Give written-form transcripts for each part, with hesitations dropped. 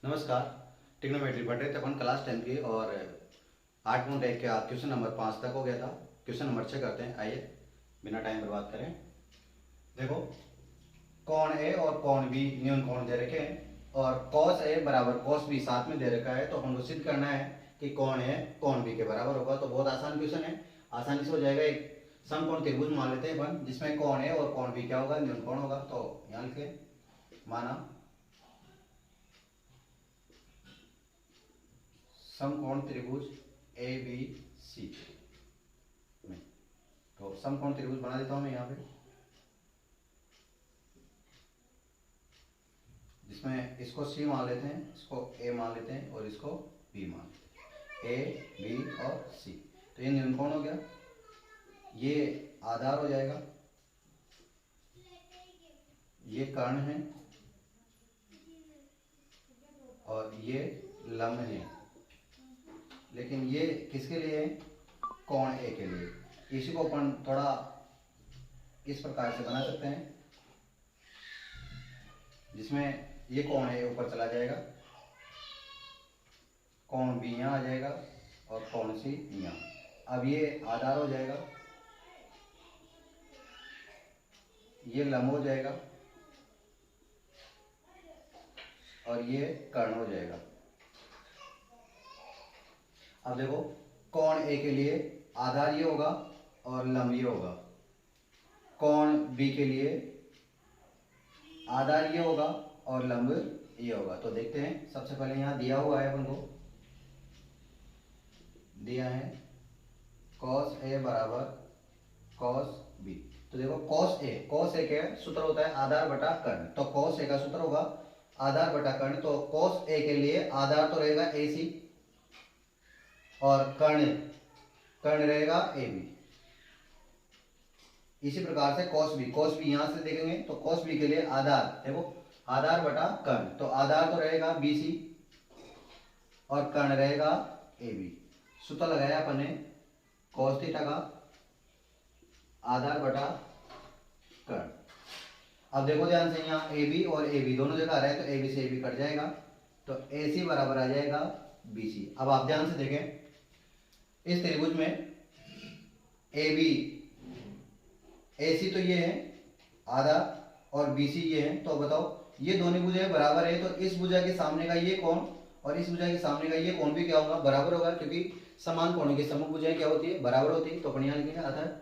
नमस्कार। ट्रिग्नोमेट्री पढ़ रहे थे अपन क्लास 10 की और 8 टाइप के क्वेश्चन नंबर 5 तक हो गया था। क्वेश्चन नंबर 6 करते हैं। आइए बिना टाइम बर्बाद करें। देखो, कोण ए और कोण बी न्यून कोण दे रखे हैं और cos ए बराबर cos बी साथ में दे रखा है, तो हमको सिद्ध करना है कि कोण ए कोण बी के बराबर होगा। तो बहुत आसान क्वेश्चन है, आसानी से हो जाएगा। एक समकोण त्रिभुज मान लेते हैं अपन, जिसमें कोण ए और कोण बी क्या होगा, न्यून कोण होगा। तो यहाँ लिखे, माना समकोण त्रिभुज ए बी सी में, तो समकोण त्रिभुज बना देता हूं मैं यहाँ पे, जिसमें इसको सी मान लेते हैं, इसको ए मान लेते हैं और इसको बी मान लेते हैं। ए बी और सी, तो ये न्यूनकोण हो गया, ये आधार हो जाएगा, ये कर्ण है और ये लंब है। लेकिन ये किसके लिए है? कोण ए के लिए। इसी को अपन थोड़ा इस प्रकार से बना सकते हैं, जिसमें ये कोण ए ऊपर चला जाएगा, कोण बी यहाँ आ जाएगा और कोण सी यहाँ। अब ये आधार हो जाएगा, ये लंब हो जाएगा और ये कर्ण हो जाएगा। अब देखो, कोण ए के लिए आधार ये होगा और लंब ये होगा। कोण बी के लिए आधार ये होगा और लंब ये होगा। तो देखते हैं, सबसे पहले यहाँ दिया हुआ है अपन को, दिया है cos ए बराबर cos बी। तो देखो cos ए क्या है? सूत्र होता है आधार बटा कर्ण। तो cos ए का सूत्र होगा आधार बटा कर्ण। तो cos ए के लिए आधार तो रहेगा ए सी और कर्ण रहेगा ए बी। इसी प्रकार से cos बी यहां से देखेंगे, तो cos बी के लिए आधार, देखो आधार बटा कर्ण, तो आधार तो रहेगा बी सी और कर्ण रहेगा ए बी। सूत्र लगाया अपन ने cos थीटा का आधार बटा कर्ण। अब देखो ध्यान से, यहाँ ए बी और ए बी दोनों जगह आ रहा है, तो ए बी से ए बी कट जाएगा, तो ए सी बराबर आ जाएगा बी सी। अब आप ध्यान से देखें, इस त्रिभुज में ए बी, ए सी तो ये है आधा और बी सी ये है। तो बताओ, ये दोनों भुजाएं बराबर है, तो इस भुजा के सामने का ये कोण और इस भुजा के सामने का ये कोण भी क्या होगा? बराबर होगा, क्योंकि समान कोणों की सम्मुख भुजाएं क्या होती है? बराबर होती है। तो अपन यहाँ लिखेंगे अतः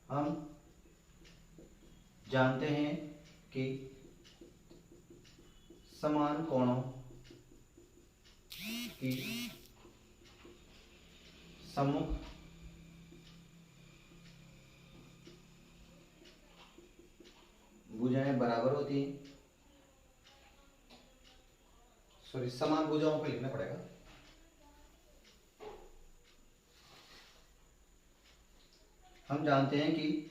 हम जानते हैं कि समान कोणों की सम्मुख भुजाएं बराबर होती हैं। सॉरी, समान भुजाओं पे लिखना पड़ेगा। हम जानते हैं कि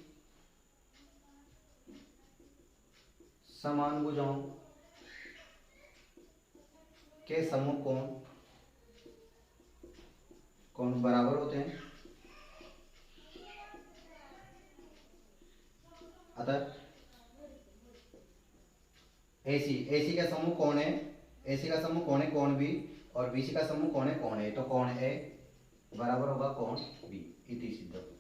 समान भुजाओं के सम्मुख कोण बराबर होते हैं। अतः AC का सम्मुख कौन है? AC का सम्मुख कौन है? कोण बी, और BC का सम्मुख कौन है? कोण ए। तो कोण ए बराबर होगा कोण बी। इति सिद्ध।